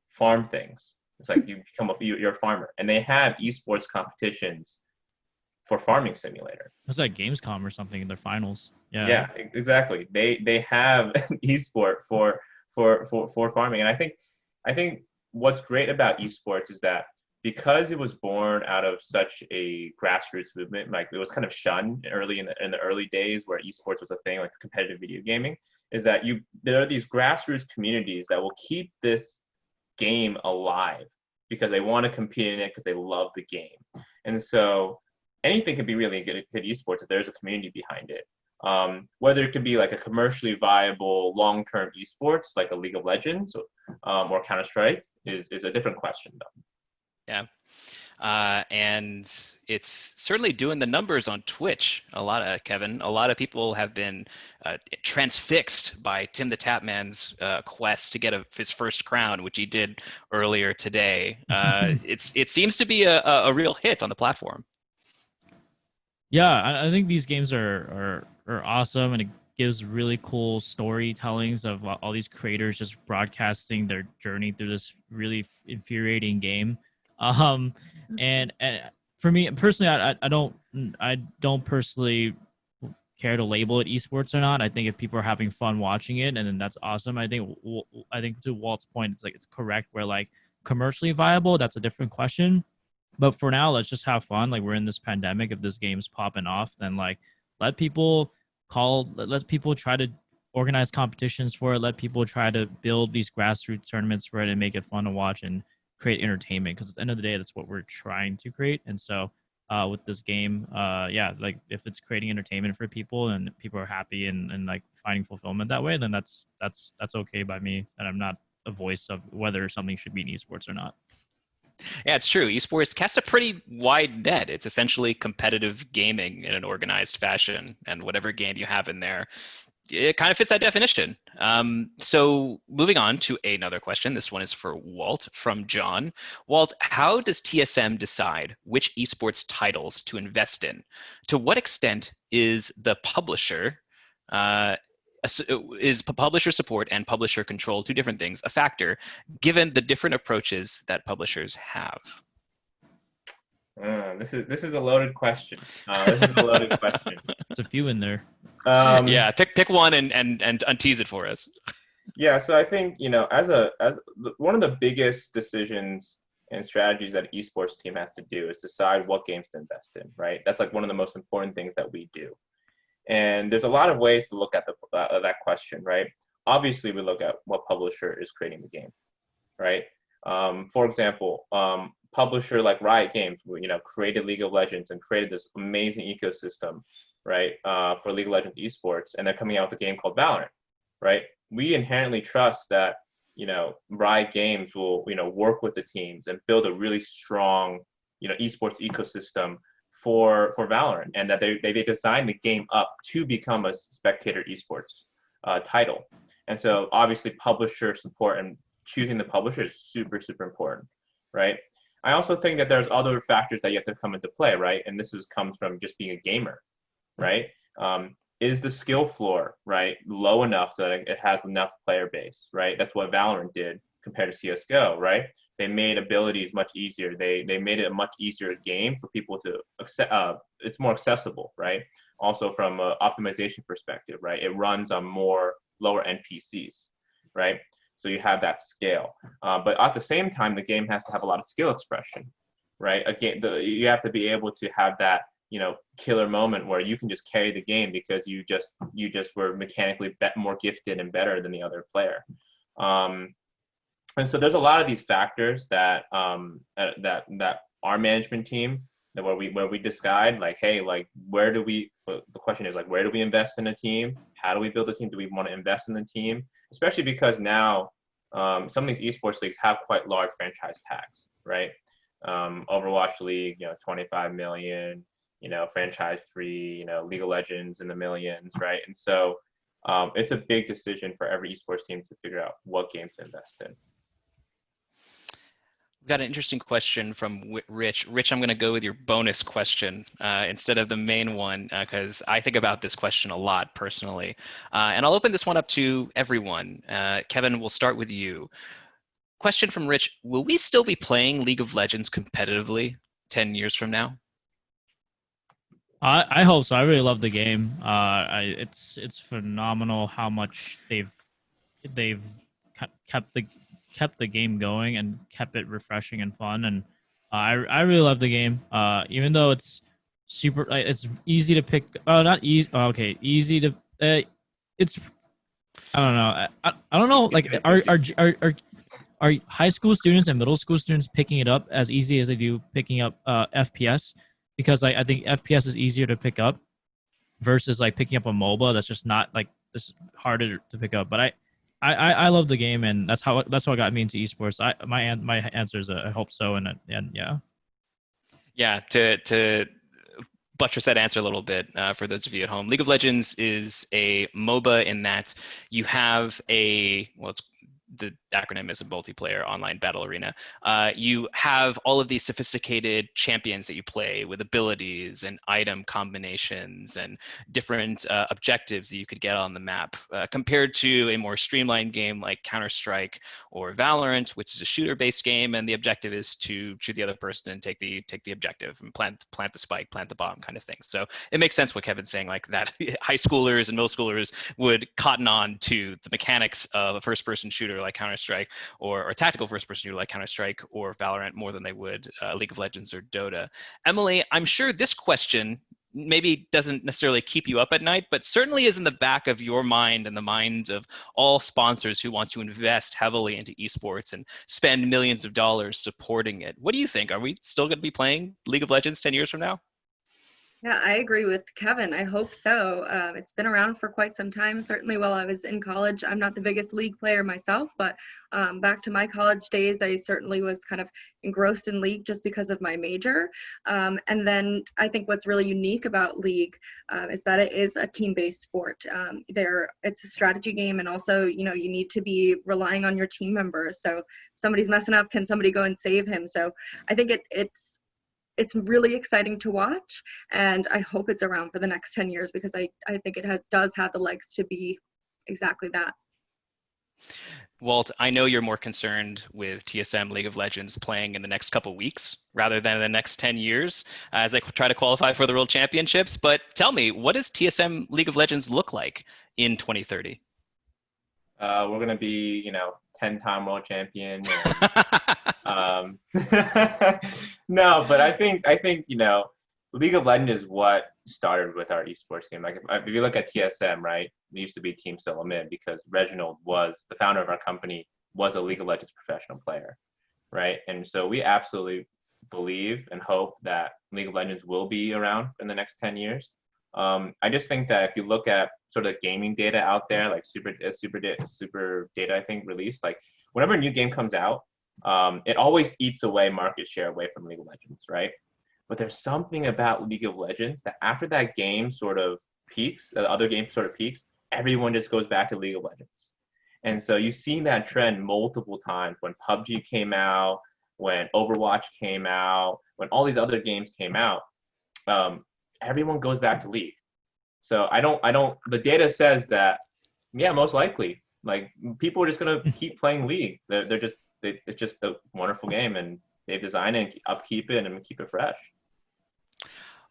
farm things. It's like you're a farmer, and they have esports competitions for Farming Simulator. It's like Gamescom or something in their finals. Yeah, exactly. They have an esport for farming, and I think what's great about esports is that because it was born out of such a grassroots movement, like it was kind of shunned early in the early days where esports was a thing, like competitive video gaming, is that there are these grassroots communities that will keep this game alive because they want to compete in it because they love the game. And so anything can be really good esports if there's a community behind it. Whether it could be like a commercially viable long-term esports like a League of Legends or Counter-Strike is a different question though. Yeah. And it's certainly doing the numbers on Twitch. Kevin, a lot of people have been transfixed by Tim the Tapman's quest to get his first crown, which he did earlier today. It seems to be a real hit on the platform. Yeah, I think these games are awesome, and it gives really cool storytellings of all these creators just broadcasting their journey through this really infuriating game. And for me personally, I don't personally care to label it esports or not. I think if people are having fun watching it, and then that's awesome. I think to Walt's point, it's correct where like commercially viable, that's a different question. But for now, let's just have fun. Like, we're in this pandemic. If this game's popping off, then like let people try to organize competitions for it. Let people try to build these grassroots tournaments for it and make it fun to watch and create entertainment. Because at the end of the day, that's what we're trying to create. And so with this game, like if it's creating entertainment for people and people are happy and like finding fulfillment that way, then that's okay by me. And I'm not a voice of whether something should be in esports or not. Yeah, it's true. Esports casts a pretty wide net. It's essentially competitive gaming in an organized fashion, and whatever game you have in there, it kind of fits that definition. So moving on to another question. This one is for Walt from John. Walt, how does TSM decide which esports titles to invest in? To what extent is the publisher is publisher support and publisher control, two different things, a factor, given the different approaches that publishers have? This is a loaded question. There's a few in there. Yeah, pick one and untease it for us. Yeah, so I think as one of the biggest decisions and strategies that an esports team has to do is decide what games to invest in. Right, that's like one of the most important things that we do. And there's a lot of ways to look at that question, right? Obviously, we look at what publisher is creating the game, right? For example, publisher like Riot Games, created League of Legends and created this amazing ecosystem, right, for League of Legends esports, and they're coming out with a game called Valorant, right? We inherently trust that, Riot Games will, work with the teams and build a really strong, esports ecosystem for Valorant, and that they designed the game up to become a spectator esports title. And so obviously publisher support and choosing the publisher is super, super important, right? I also think that there's other factors that you have to come into play, right? And this comes from just being a gamer, right? Is the skill floor, right, low enough so that it has enough player base, right? That's what Valorant did compared to CS:GO, right? They made abilities much easier. They made it a much easier game for people to accept. It's more accessible, right? Also from an optimization perspective, right? It runs on more lower end PCs, right? So you have that scale. But at the same time, the game has to have a lot of skill expression, right? Again, you have to be able to have that, killer moment where you can just carry the game because you just were mechanically more gifted and better than the other player. And so there's a lot of these factors that that our management team, that where we decide, like, hey, like, the question is, like, where do we invest in a team? How do we build a team? Do we want to invest in the team? Especially because now some of these esports leagues have quite large franchise tags, right? Overwatch League, 25 million, franchise free, League of Legends in the millions, right? And so it's a big decision for every esports team to figure out what game to invest in. We've got an interesting question from Rich. Rich, I'm going to go with your bonus question instead of the main one, because I think about this question a lot personally. And I'll open this one up to everyone. Kevin, we'll start with you. Question from Rich: will we still be playing League of Legends competitively 10 years from now? I hope so. I really love the game. It's phenomenal how much they've kept the game going and kept it refreshing and fun. And I really love the game. Even though it's it's easy to pick. Not easy. Okay, easy to. It's. I don't know. I don't know. Like, are high school students and middle school students picking it up as easy as they do picking up FPS? Because I think FPS is easier to pick up versus like picking up a MOBA that's just not, like, it's harder to pick up. But I love the game, and that's what got me into esports. My answer is I hope so, and yeah. Yeah, to buttress that answer a little bit for those of you at home, League of Legends is a MOBA in that you have the acronym is a multiplayer online battle arena. You have all of these sophisticated champions that you play with abilities and item combinations and different objectives that you could get on the map, compared to a more streamlined game like Counter-Strike or Valorant, which is a shooter-based game, and the objective is to shoot the other person and take the objective and plant the spike, plant the bomb, kind of thing. So it makes sense what Kevin's saying, like that high schoolers and middle schoolers would cotton on to the mechanics of a first-person shooter like Counter-Strike, or a tactical first-person shooter like Counter-Strike or Valorant, more than they would League of Legends or Dota. Emily, I'm sure this question maybe doesn't necessarily keep you up at night, but certainly is in the back of your mind and the minds of all sponsors who want to invest heavily into esports and spend millions of dollars supporting it. What do you think? Are we still going to be playing League of Legends 10 years from now? Yeah, I agree with Kevin. I hope so. It's been around for quite some time. Certainly while I was in college, I'm not the biggest League player myself, but back to my college days, I certainly was kind of engrossed in League just because of my major. And then I think what's really unique about League is that it is a team-based sport. It's a strategy game, and also, you need to be relying on your team members. So somebody's messing up, can somebody go and save him? So I think it's really exciting to watch, and I hope it's around for the next 10 years because I think it does have the legs to be exactly that. Walt, I know you're more concerned with TSM League of Legends playing in the next couple weeks rather than the next 10 years as they try to qualify for the World Championships, but tell me, what does TSM League of Legends look like in 2030? We're going to be, 10-time world champion. And, no, but I think League of Legends is what started with our esports team. Like, if you look at TSM, right, it used to be Team SoloMid because Reginald was the founder of our company, was a League of Legends professional player, right? And so we absolutely believe and hope that League of Legends will be around in the next 10 years. I just think that if you look at sort of gaming data out there, like super data, I think, released, like whenever a new game comes out, it always eats away market share away from League of Legends, right? But there's something about League of Legends that after that game sort of peaks, the other game sort of peaks, everyone just goes back to League of Legends. And so you've seen that trend multiple times when PUBG came out, when Overwatch came out, when all these other games came out. Everyone goes back to League. So the data says that, yeah, most likely Like people are just gonna keep playing League. It's just a wonderful game, and they've designed it and upkeep it and keep it fresh.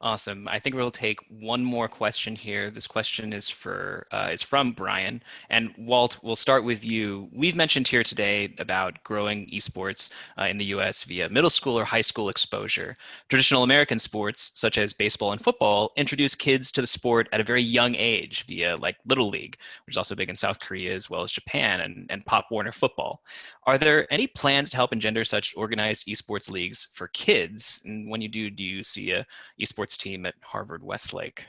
Awesome. I think we'll take one more question here. This question is from Brian. And Walt, we'll start with you. We've mentioned here today about growing esports in the US via middle school or high school exposure. Traditional American sports, such as baseball and football, introduce kids to the sport at a very young age via like Little League, which is also big in South Korea as well as Japan, and Pop Warner football. Are there any plans to help engender such organized esports leagues for kids? And when you do you see a esports team at Harvard Westlake?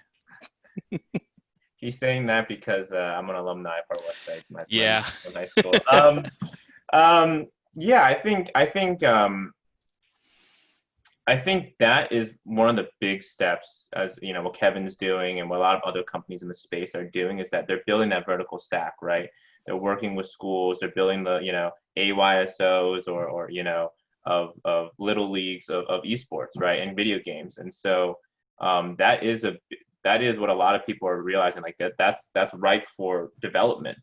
He's saying that because I'm an alumni of Harvard Westlake. My Yeah. in high school. Yeah, I think that is one of the big steps, as you know, what Kevin's doing and what a lot of other companies in the space are doing, is that they're building that vertical stack, right? They're working with schools, they're building the, you know, AYSOs or you know, of little leagues of esports, right, and video games. And so that is what a lot of people are realizing, like that's ripe for development.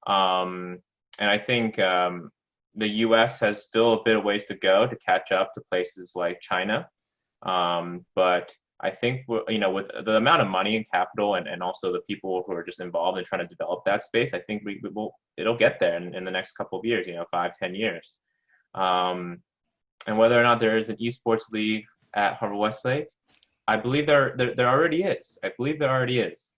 And I think the U.S. has still a bit of ways to go to catch up to places like China. But I think, you know, with the amount of money and capital and also the people who are just involved in trying to develop that space, I think it'll get there in the next couple of years, you know, 5-10 years. And whether or not there is an esports league at Harvard Westlake, I believe there already is. I believe there already is.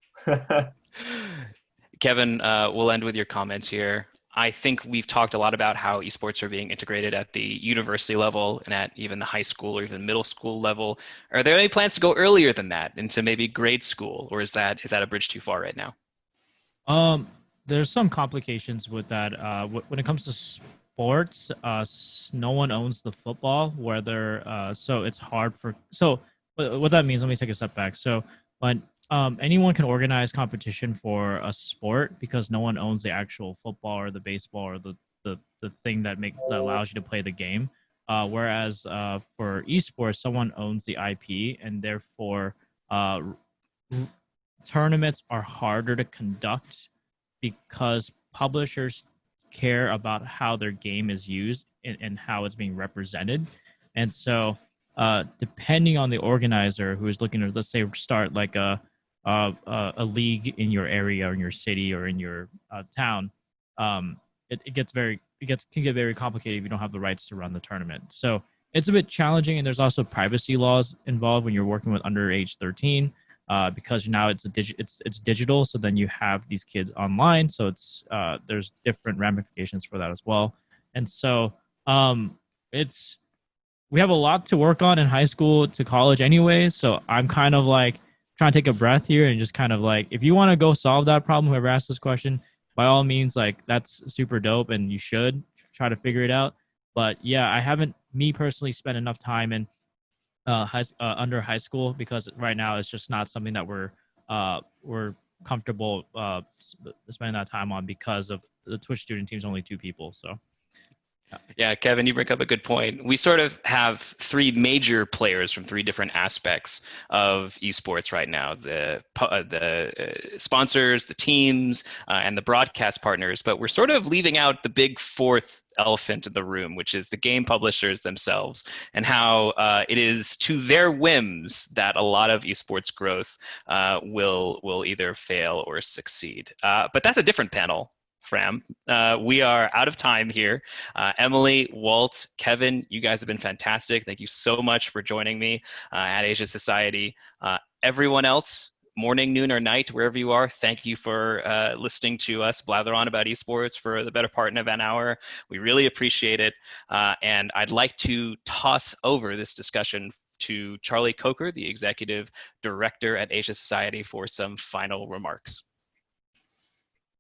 Kevin, we'll end with your comments here. I think we've talked a lot about how esports are being integrated at the university level and at even the high school or even middle school level. Are there any plans to go earlier than that, into maybe grade school, or is that a bridge too far right now? There's some complications with that. When it comes to sports, no one owns the football, so it's hard for. So what that means, let me take a step back. So when anyone can organize competition for a sport, because no one owns the actual football or the baseball or the thing that allows you to play the game. Whereas for esports, someone owns the IP, and therefore tournaments are harder to conduct because publishers care about how their game is used and how it's being represented. And so depending on the organizer who is looking to, let's say, start like a league in your area or in your city or in your town, it can get very complicated if you don't have the rights to run the tournament. So it's a bit challenging, and there's also privacy laws involved when you're working with under age 13, because now it's digital. So then you have these kids online. So there's different ramifications for that as well. And so we have a lot to work on in high school to college anyway. So I'm kind of like trying to take a breath here and just kind of like, if you want to go solve that problem, whoever asked this question, by all means, like, that's super dope and you should try to figure it out. But yeah, I haven't, me personally, spent enough time in under high school, because right now it's just not something that we're comfortable spending that time on, because of the Twitch student team is only 2 people. So. Yeah, Kevin, you bring up a good point. We sort of have 3 major players from 3 different aspects of esports right now: the sponsors, the teams, and the broadcast partners. But we're sort of leaving out the big 4th elephant in the room, which is the game publishers themselves, and how it is to their whims that a lot of esports growth will either fail or succeed. But that's a different panel. Fram. We are out of time here. Emily, Walt, Kevin, you guys have been fantastic. Thank you so much for joining me at Asia Society. Everyone else, morning, noon, or night, wherever you are, thank you for listening to us blather on about esports for the better part of an hour. We really appreciate it. And I'd like to toss over this discussion to Charlie Coker, the Executive Director at Asia Society, for some final remarks.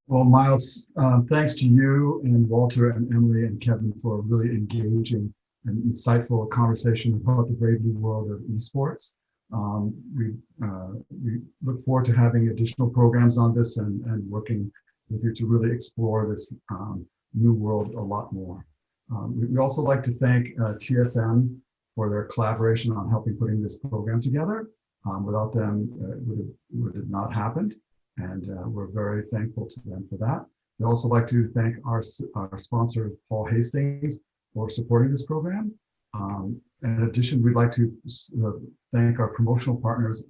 Well, Miles, thanks to you and Walter and Emily and Kevin for a really engaging and insightful conversation about the brave new world of esports. We look forward to having additional programs on this and working with you to really explore this new world a lot more. We also like to thank TSM for their collaboration on helping putting this program together. Without them, it would have not happened. And we're very thankful to them for that. We'd also like to thank our sponsor, Paul Hastings, for supporting this program. In addition, we'd like to thank our promotional partners,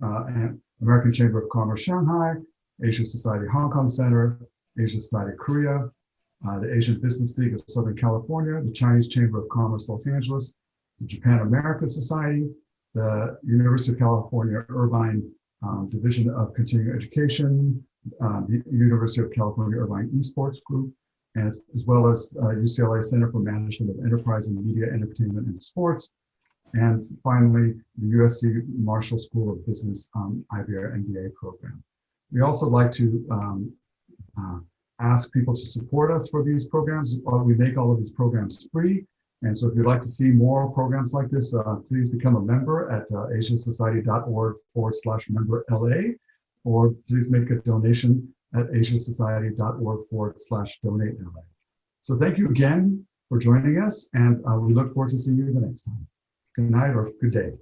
American Chamber of Commerce Shanghai, Asia Society Hong Kong Center, Asia Society Korea, the Asian Business League of Southern California, the Chinese Chamber of Commerce Los Angeles, the Japan America Society, the University of California Irvine Division of Continuing Education, the University of California Irvine Esports Group, and as well as UCLA Center for Management of Enterprise and Media, Entertainment, and Sports. And finally, the USC Marshall School of Business IBR MBA program. We also like to ask people to support us for these programs. We make all of these programs free. And so if you'd like to see more programs like this, please become a member at asiasociety.org/member-LA, or please make a donation at asiasociety.org/donate-LA. So thank you again for joining us, and we look forward to seeing you the next time. Good night or good day.